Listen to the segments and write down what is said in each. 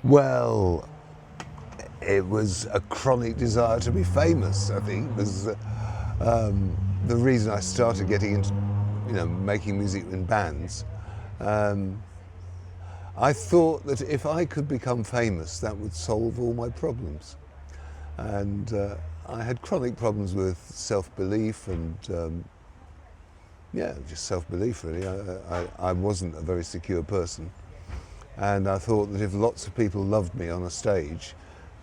Well, it was a chronic desire to be famous, I think, was the reason I started getting into, making music in bands. I thought that if I could become famous, that would solve all my problems. And I had chronic problems with self-belief and, just self-belief really. I wasn't a very secure person. And I thought that if lots of people loved me on a stage,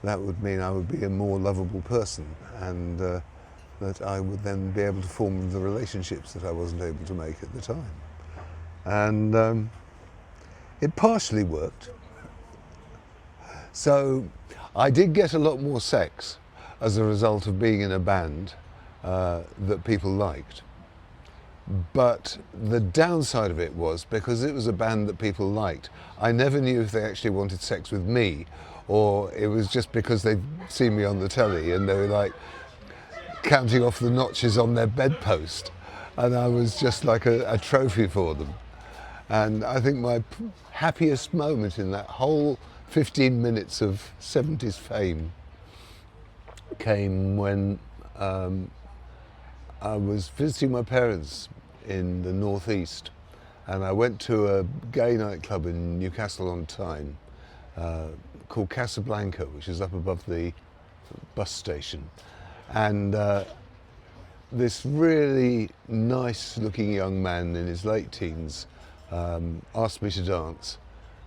that would mean I would be a more lovable person, and that I would then be able to form the relationships that I wasn't able to make at the time. And it partially worked. So I did get a lot more sex as a result of being in a band that people liked. But the downside of it was, because it was a band that people liked, I never knew if they actually wanted sex with me, or it was just because they'd seen me on the telly and they were like counting off the notches on their bedpost, and I was just like a trophy for them. And I think my happiest moment in that whole 15 minutes of 70s fame came when I was visiting my parents in the northeast, and I went to a gay nightclub in Newcastle on Tyne called Casablanca, which is up above the bus station. And this really nice looking young man in his late teens asked me to dance,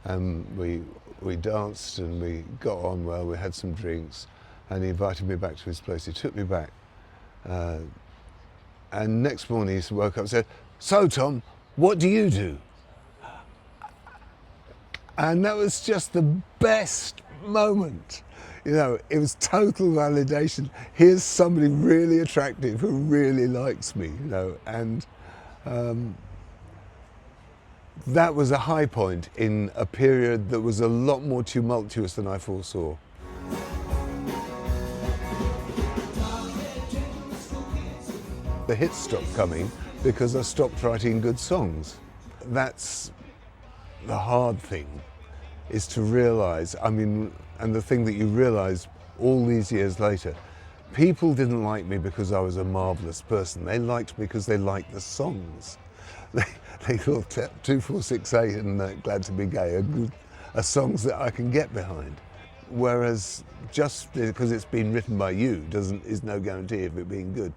and we danced and we got on well, we had some drinks, and he invited me back to his place. He took me back. And next morning he woke up and said, "So Tom, what do you do?" And that was just the best moment. It was total validation. Here's somebody really attractive who really likes me, and that was a high point in a period that was a lot more tumultuous than I foresaw. The hits stopped coming because I stopped writing good songs. That's the hard thing, is to realise, and the thing that you realise all these years later, people didn't like me because I was a marvellous person. They liked me because they liked the songs. They thought 2468 and Glad to Be Gay are songs that I can get behind. Whereas just because it's been written by you is no guarantee of it being good.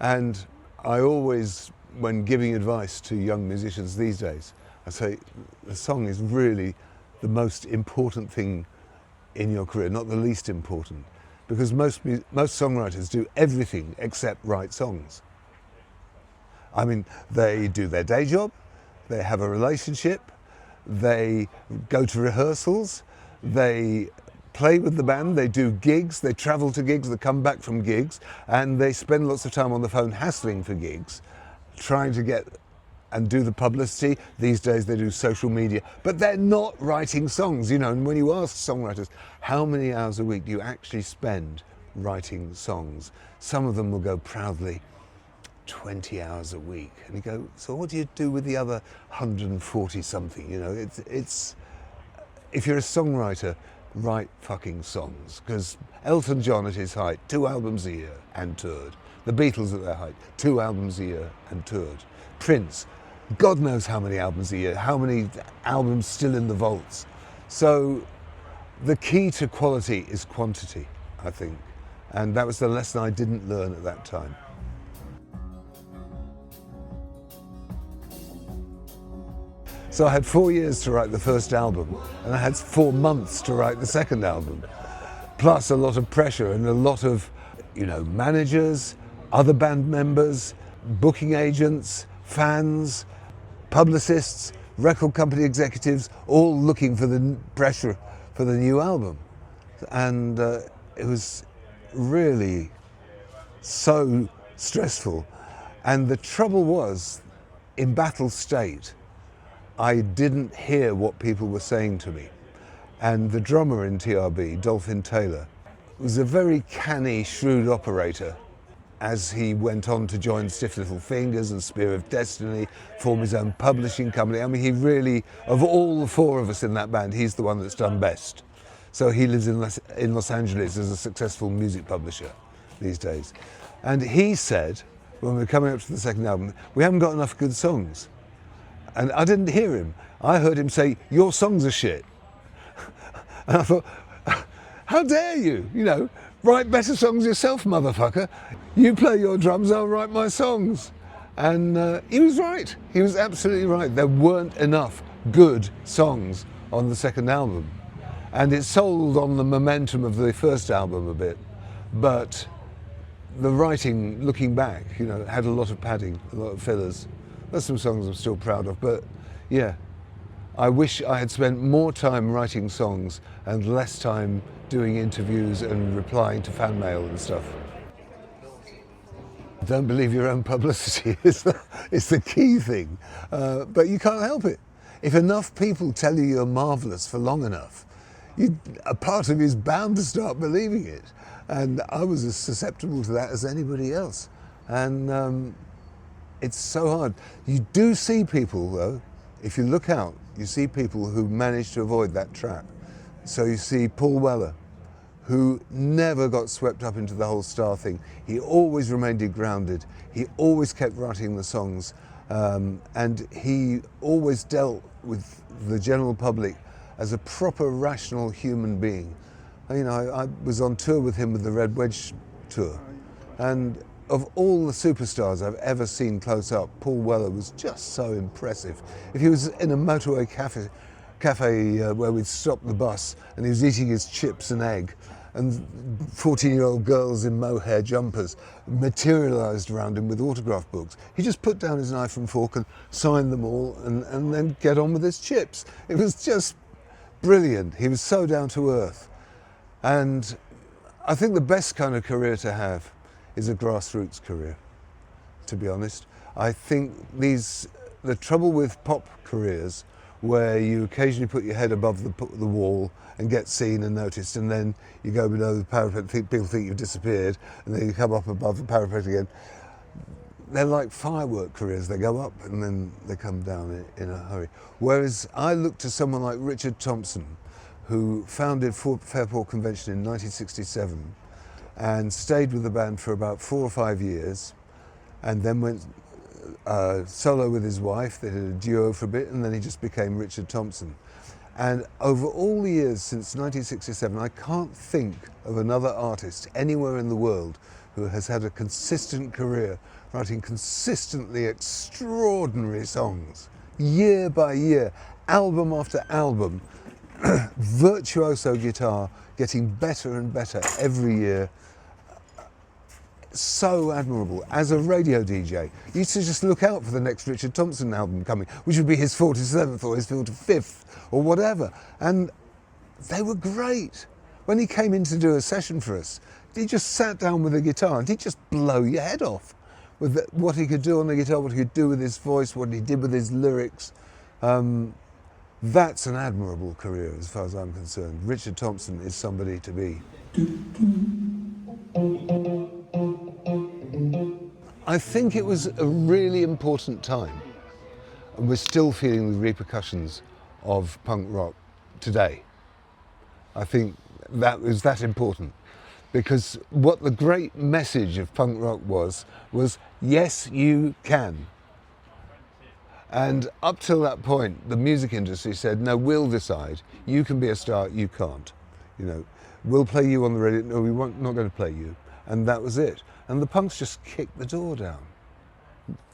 And I always, when giving advice to young musicians these days, I say the song is really the most important thing in your career, not the least important, because most songwriters do everything except write songs. They do their day job, they have a relationship, they go to rehearsals, they play with the band, they do gigs, they travel to gigs, they come back from gigs, and they spend lots of time on the phone hassling for gigs, trying to get and do the publicity. These days they do social media, but they're not writing songs, and when you ask songwriters, how many hours a week do you actually spend writing songs? Some of them will go proudly, 20 hours a week. And you go, so what do you do with the other 140 something? It's if you're a songwriter, write fucking songs, because Elton John at his height, 2 albums a year and toured. The Beatles at their height, 2 albums a year and toured. Prince, God knows how many albums a year, how many albums still in the vaults. So the key to quality is quantity, I think. And that was the lesson I didn't learn at that time. So I had 4 years to write the first album, and I had 4 months to write the second album, plus a lot of pressure and a lot of, managers, other band members, booking agents, fans, publicists, record company executives, all looking for the pressure for the new album. And it was really so stressful. And the trouble was, in battle state, I didn't hear what people were saying to me. And the drummer in TRB, Dolphin Taylor, was a very canny, shrewd operator as he went on to join Stiff Little Fingers and Spear of Destiny, form his own publishing company. He really, of all the 4 of us in that band, he's the one that's done best. So he lives in Los Angeles as a successful music publisher these days. And he said, when we were coming up to the second album, we haven't got enough good songs. And I didn't hear him. I heard him say, your songs are shit. And I thought, how dare you, write better songs yourself, motherfucker. You play your drums, I'll write my songs. And he was right. He was absolutely right. There weren't enough good songs on the second album. And it sold on the momentum of the first album a bit. But the writing, looking back, had a lot of padding, a lot of fillers. There's some songs I'm still proud of, but yeah. I wish I had spent more time writing songs and less time doing interviews and replying to fan mail and stuff. Don't believe your own publicity is the key thing, but you can't help it. If enough people tell you you're marvellous for long enough, a part of you is bound to start believing it. And I was as susceptible to that as anybody else. And it's so hard. You do see people, though, if you look out, you see people who manage to avoid that trap. So you see Paul Weller, who never got swept up into the whole star thing. He always remained grounded. He always kept writing the songs. And he always dealt with the general public as a proper, rational human being. I was on tour with him with the Red Wedge tour. And of all the superstars I've ever seen close up, Paul Weller was just so impressive. If he was in a Motorway cafe where we'd stop the bus and he was eating his chips and egg, and 14-year-old girls in mohair jumpers materialised around him with autograph books, he just put down his knife and fork and signed them all and then get on with his chips. It was just brilliant. He was so down to earth. And I think the best kind of career to have is a grassroots career, to be honest. I think the trouble with pop careers, where you occasionally put your head above the wall and get seen and noticed, and then you go below the parapet, people think you've disappeared, and then you come up above the parapet again. They're like firework careers. They go up and then they come down in a hurry. Whereas I look to someone like Richard Thompson, who founded Fairport Convention in 1967, and stayed with the band for about 4 or 5 years, and then went solo with his wife. They did a duo for a bit, and then he just became Richard Thompson. And over all the years since 1967, I can't think of another artist anywhere in the world who has had a consistent career writing consistently extraordinary songs, year by year, album after album, virtuoso guitar, getting better and better every year. So admirable. As a radio DJ, you used to just look out for the next Richard Thompson album coming, which would be his 47th or his 45th or whatever. And they were great. When he came in to do a session for us, he just sat down with a guitar and he'd just blow your head off with what he could do on the guitar, what he could do with his voice, what he did with his lyrics. That's an admirable career as far as I'm concerned. Richard Thompson is somebody to be. I think it was a really important time, and we're still feeling the repercussions of punk rock today. I think that was that important, because what the great message of punk rock was yes, you can. And up till that point, the music industry said, no, we'll decide. You can be a star, you can't. We'll play you on the radio. No, we're not going to play you. And that was it. And the punks just kicked the door down.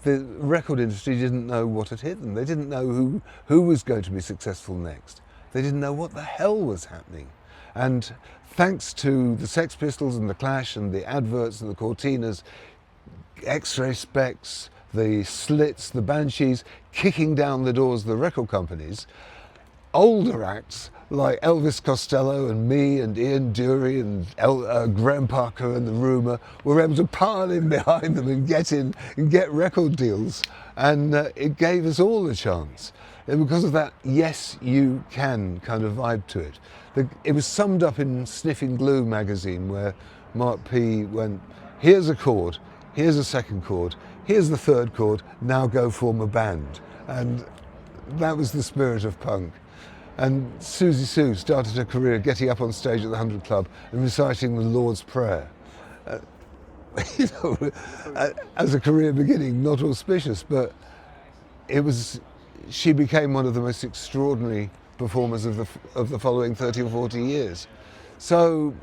The record industry didn't know what had hit them. They didn't know who was going to be successful next. They didn't know what the hell was happening. And thanks to the Sex Pistols and the Clash and the adverts and the Cortinas, X-ray Specs, the Slits, the Banshees, kicking down the doors of the record companies, older acts like Elvis Costello and me and Ian Dury and Graham Parker and the Rumour were able to pile in behind them and get in and get record deals. And it gave us all a chance. And because of that yes, you can kind of vibe to it. It was summed up in Sniffing Glue magazine, where Mark P went, here's a chord, here's a second chord, here's the third chord, now go form a band. And that was the spirit of punk. And Susie Sue started her career getting up on stage at the 100 Club and reciting the Lord's Prayer. You know, as a career beginning, not auspicious, but she became one of the most extraordinary performers of the following 30 or 40 years. So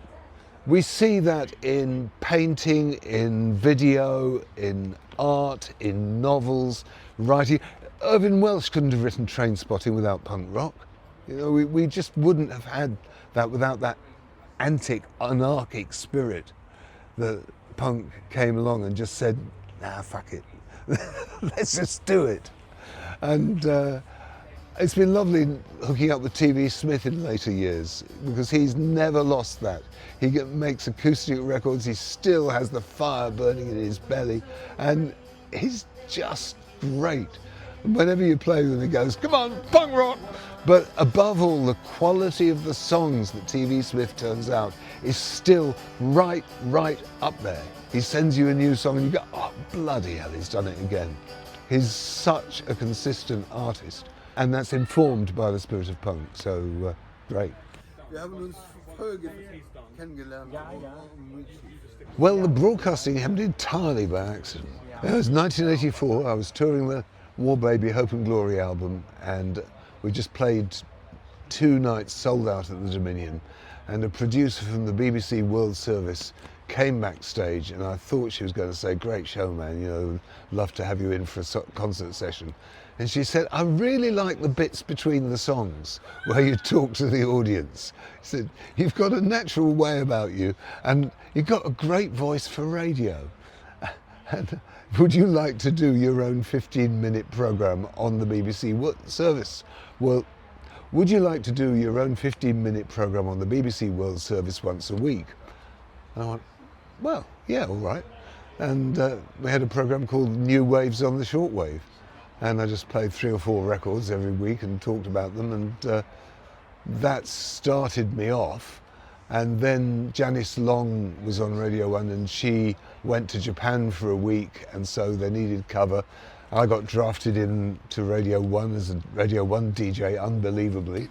we see that in painting, in video, in art, in novels, writing. Irvine Welsh couldn't have written Trainspotting without punk rock. You know, we just wouldn't have had that without that anarchic spirit that punk came along and just said, nah, fuck it. Let's just do it. And it's been lovely hooking up with T.V. Smith in later years because he's never lost that. He makes acoustic records, he still has the fire burning in his belly, and he's just great. Whenever you play with him, he goes, come on, punk rock! But above all, the quality of the songs that T.V. Smith turns out is still right up there. He sends you a new song and you go, oh, bloody hell, he's done it again. He's such a consistent artist, and that's informed by the spirit of punk, so great. Well, the broadcasting happened entirely by accident. It was 1984, I was touring the War Baby Hope and Glory album, and we just played 2 nights sold out at the Dominion, and a producer from the BBC World Service came backstage, and I thought she was going to say, great show, man, you know, love to have you in for a concert session. And she said, I really like the bits between the songs where you talk to the audience. She said, you've got a natural way about you, and you've got a great voice for radio. And would you like to do your own 15-minute programme on the BBC Service? Well, would you like to do your own 15-minute programme on the BBC World Service once a week? And I went, well, yeah, all right. And we had a programme called New Waves on the Shortwave. And I just played 3 or 4 records every week and talked about them, and that started me off. And then Janice Long was on Radio 1, and she went to Japan for a week, and so they needed cover. I got drafted in to Radio 1 as a Radio 1 DJ, unbelievably.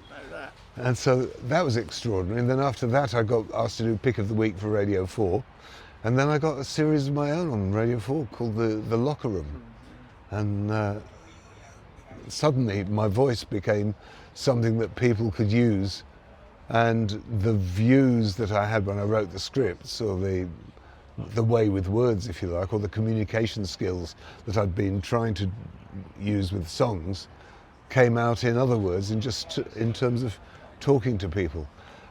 And so that was extraordinary. And then after that, I got asked to do Pick of the Week for Radio 4. And then I got a series of my own on Radio 4 called The Locker Room. And suddenly my voice became something that people could use, and the views that I had when I wrote the scripts, or the way with words, if you like, or the communication skills that I'd been trying to use with songs, came out in other words, in terms of talking to people.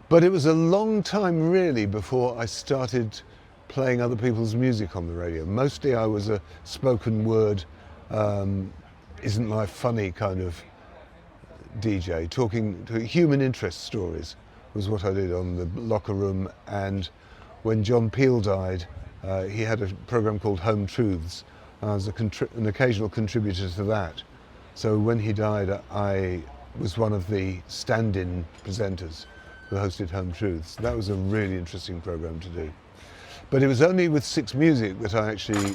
But it was a long time really before I started playing other people's music on the radio. Mostly I was a spoken word, isn't life funny kind of DJ, talking to human interest stories was what I did on The Locker Room. And when John Peel died, he had a program called Home Truths. I was an occasional contributor to that. So when he died, I was one of the stand-in presenters who hosted Home Truths. That was a really interesting program to do. But it was only with Six Music that I actually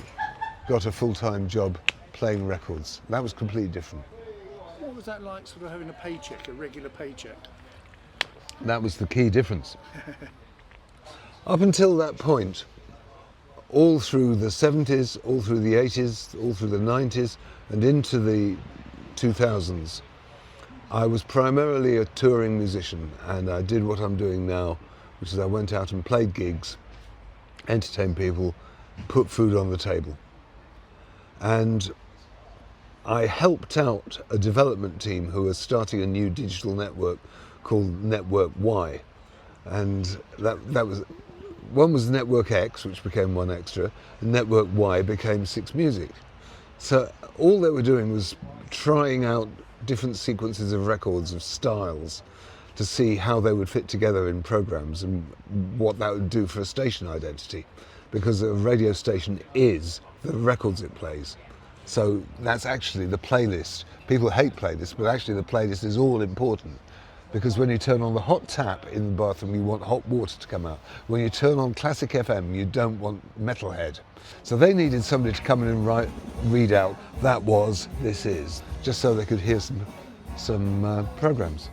got a full-time job playing records. That was completely different. What was that like, sort of having a paycheck, a regular paycheck? That was the key difference. Up until that point, all through the 70s, all through the 80s, all through the 90s, and into the 2000s, I was primarily a touring musician, and I did what I'm doing now, which is I went out and played gigs, entertained people, put food on the table. And I helped out a development team who was starting a new digital network called Network Y. And that was, one was Network X, which became One Extra, and Network Y became Six Music. So all they were doing was trying out different sequences of records, of styles, to see how they would fit together in programs and what that would do for a station identity. Because a radio station is the records it plays. So that's actually the playlist. People hate playlists, but actually the playlist is all important. Because when you turn on the hot tap in the bathroom, you want hot water to come out. When you turn on Classic FM, you don't want Metalhead. So they needed somebody to come in and read out, that was, this is, just so they could hear some programs.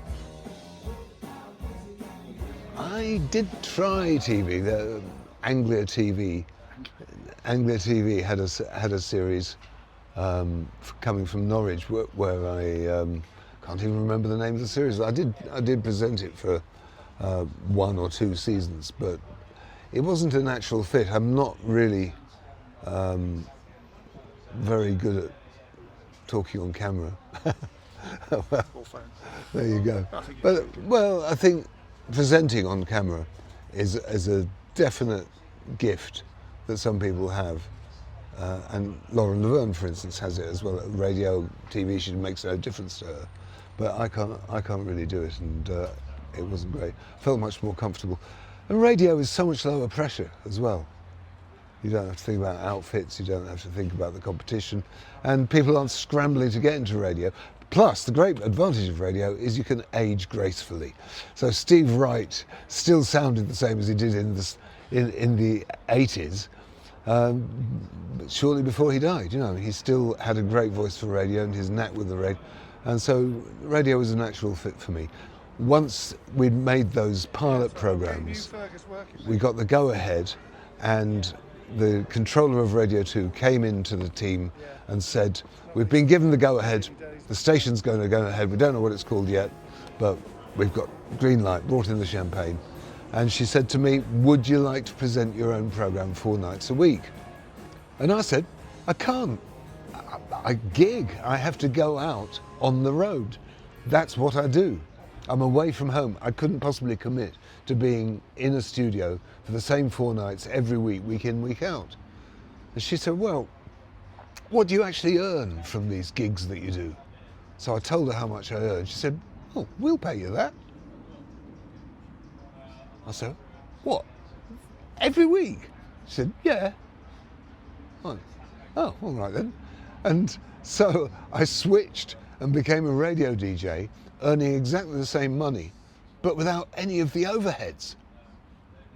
I did try TV. Anglia TV. Anglia TV had a series coming from Norwich where I can't even remember the name of the series. I did present it for 1 or 2 seasons, but it wasn't a natural fit. I'm not really very good at talking on camera. Well, there you go. I think presenting on camera is a definite gift that some people have. And Lauren Laverne, for instance, has it as well. Radio, TV, she makes no difference to her. But I can't really do it, and it wasn't great. I felt much more comfortable. And radio is so much lower pressure as well. You don't have to think about outfits, you don't have to think about the competition, and people aren't scrambling to get into radio. Plus, the great advantage of radio is you can age gracefully. So Steve Wright still sounded the same as he did in the 80s, shortly before he died. You know, he still had a great voice for radio and his knack with the radio, and so radio was a natural fit for me. Once we'd made those pilot programs, we got the go-ahead, and the controller of Radio 2 came into the team and said, we've been given the go-ahead, the station's going to go ahead, we don't know what it's called yet, but we've got green light, brought in the champagne. And she said to me, would you like to present your own programme 4 nights a week? And I said, I can't. I gig, I have to go out on the road. That's what I do. I'm away from home. I couldn't possibly commit to being in a studio for the same 4 nights every week, week in, week out. And she said, well, what do you actually earn from these gigs that you do? So I told her how much I earned. She said, oh, we'll pay you that. I said, what? Every week? She said, yeah. Oh, all right then. And so I switched and became a radio DJ, earning exactly the same money, but without any of the overheads.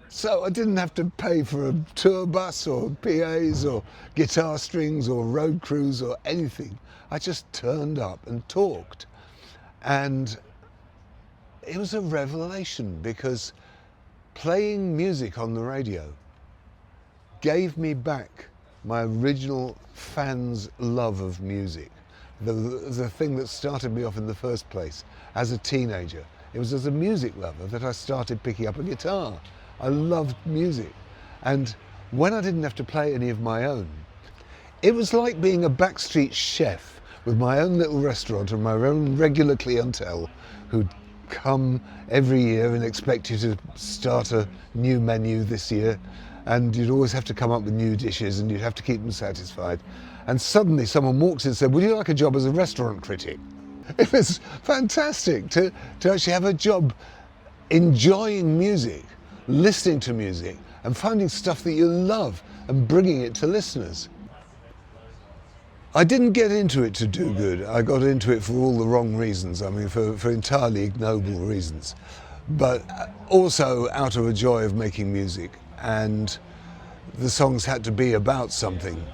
So I didn't have to pay for a tour bus or PAs or guitar strings or road crews or anything. I just turned up and talked. And it was a revelation, because playing music on the radio gave me back my original fan's love of music. The thing that started me off in the first place as a teenager. It was as a music lover that I started picking up a guitar. I loved music. And when I didn't have to play any of my own, it was like being a backstreet chef with my own little restaurant and my own regular clientele who'd come every year and expect you to start a new menu this year, and you'd always have to come up with new dishes and you'd have to keep them satisfied. And suddenly someone walks in and said, would you like a job as a restaurant critic? It was fantastic to actually have a job enjoying music, listening to music and finding stuff that you love and bringing it to listeners. I didn't get into it to do good. I got into it for all the wrong reasons. I mean, for entirely ignoble reasons, but also out of a joy of making music. And the songs had to be about something.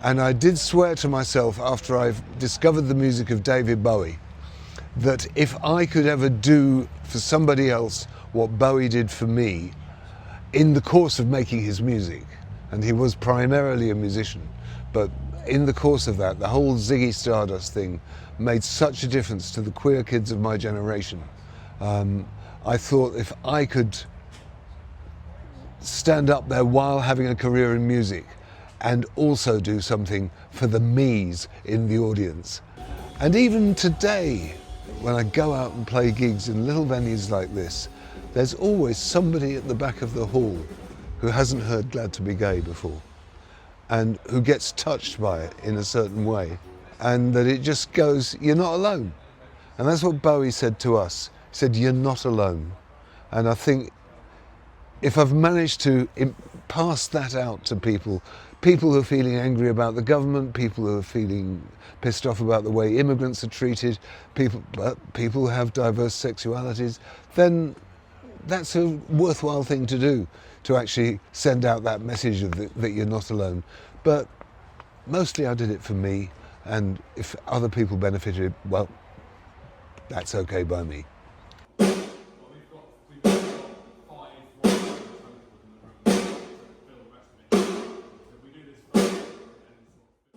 And I did swear to myself, after I've discovered the music of David Bowie, that if I could ever do for somebody else what Bowie did for me in the course of making his music, and he was primarily a musician, but in the course of that, the whole Ziggy Stardust thing made such a difference to the queer kids of my generation. I thought if I could stand up there while having a career in music and also do something for the me's in the audience. And even today, when I go out and play gigs in little venues like this, there's always somebody at the back of the hall who hasn't heard Glad to Be Gay before, and who gets touched by it in a certain way, and that it just goes, you're not alone. And that's what Bowie said to us. He said, you're not alone. And I think if I've managed to pass that out to people who are feeling angry about the government, people who are feeling pissed off about the way immigrants are treated, people who have diverse sexualities, then that's a worthwhile thing to do, to actually send out that message of that you're not alone. But mostly I did it for me, and if other people benefited, well, that's okay by me.